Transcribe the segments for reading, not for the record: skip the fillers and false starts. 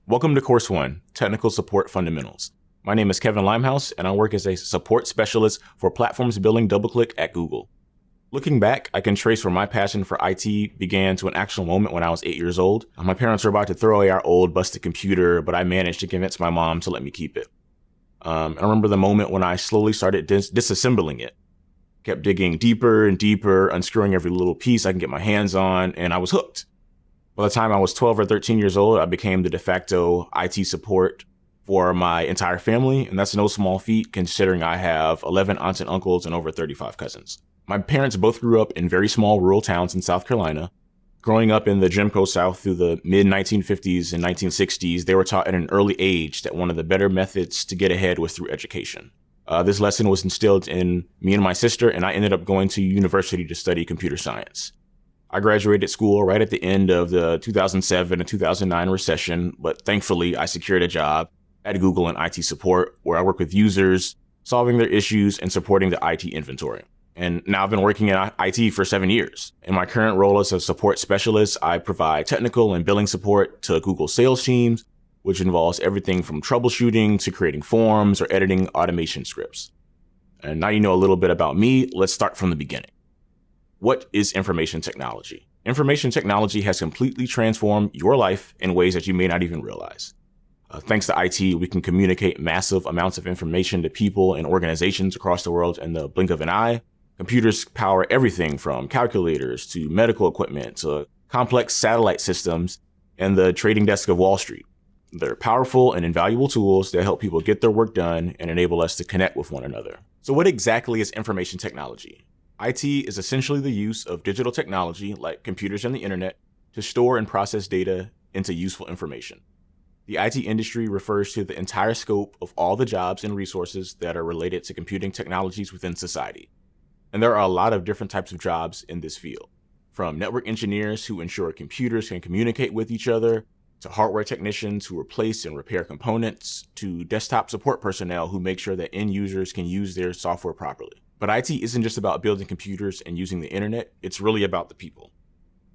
Welcome to Course 1, Technical Support Fundamentals. My name is Kevin Limehouse, and I work as a support specialist for platforms building DoubleClick at Google. Looking back, I can trace where my passion for IT began to an actual moment when I was 8 years old. My parents were about to throw away our old busted computer, but I managed to convince my mom to let me keep it. I remember the moment when I slowly started disassembling it. Kept digging deeper and deeper, unscrewing every little piece I can get my hands on, and I was hooked. By the time I was 12 or 13 years old, I became the de facto IT support for my entire family, and that's no small feat considering I have 11 aunts and uncles and over 35 cousins. My parents both grew up in very small rural towns in South Carolina. Growing up in the Jim Crow South through the mid-1950s and 1960s, they were taught at an early age that one of the better methods to get ahead was through education. This lesson was instilled in me and my sister, and I ended up going to university to study computer science. I graduated school right at the end of the 2007 and 2009 recession, but thankfully I secured a job at Google in IT support where I work with users, solving their issues and supporting the IT inventory. And now I've been working in IT for 7 years. In my current role as a support specialist, I provide technical and billing support to Google sales teams, which involves everything from troubleshooting to creating forms or editing automation scripts. And now you know a little bit about me, let's start from the beginning. What is information technology? Information technology has completely transformed your life in ways that you may not even realize. Thanks to IT, we can communicate massive amounts of information to people and organizations across the world in the blink of an eye. Computers power everything from calculators to medical equipment to complex satellite systems and the trading desk of Wall Street. They're powerful and invaluable tools that help people get their work done and enable us to connect with one another. So what exactly is information technology? IT is essentially the use of digital technology, like computers and the internet, to store and process data into useful information. The IT industry refers to the entire scope of all the jobs and resources that are related to computing technologies within society. And there are a lot of different types of jobs in this field, from network engineers who ensure computers can communicate with each other, to hardware technicians who replace and repair components, to desktop support personnel who make sure that end users can use their software properly. But IT isn't just about building computers and using the internet, it's really about the people.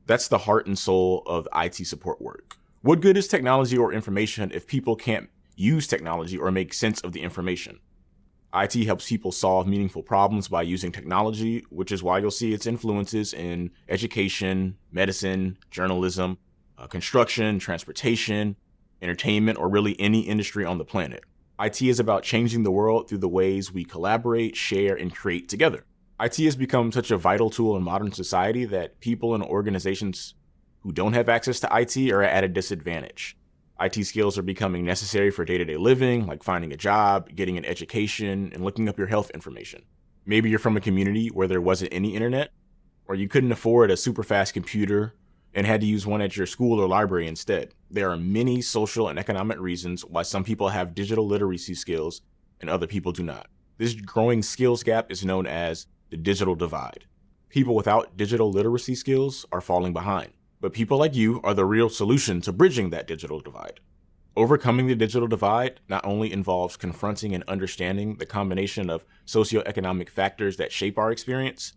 That's the heart and soul of IT support work. What good is technology or information if people can't use technology or make sense of the information? IT helps people solve meaningful problems by using technology, which is why you'll see its influences in education, medicine, journalism, construction, transportation, entertainment, or really any industry on the planet. IT is about changing the world through the ways we collaborate, share, and create together. IT has become such a vital tool in modern society that people and organizations who don't have access to IT are at a disadvantage. IT skills are becoming necessary for day-to-day living, like finding a job, getting an education, and looking up your health information. Maybe you're from a community where there wasn't any internet, or you couldn't afford a super fast computer and had to use one at your school or library instead. There are many social and economic reasons why some people have digital literacy skills and other people do not. This growing skills gap is known as the digital divide. People without digital literacy skills are falling behind, but people like you are the real solution to bridging that digital divide. Overcoming the digital divide not only involves confronting and understanding the combination of socioeconomic factors that shape our experience,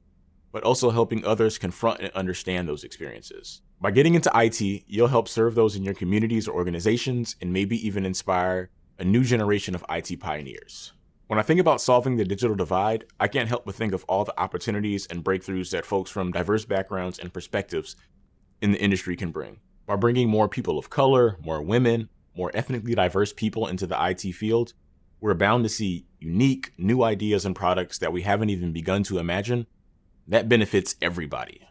but also helping others confront and understand those experiences. By getting into IT, you'll help serve those in your communities or organizations and maybe even inspire a new generation of IT pioneers. When I think about solving the digital divide, I can't help but think of all the opportunities and breakthroughs that folks from diverse backgrounds and perspectives in the industry can bring. By bringing more people of color, more women, more ethnically diverse people into the IT field, we're bound to see unique, new ideas and products that we haven't even begun to imagine. That benefits everybody.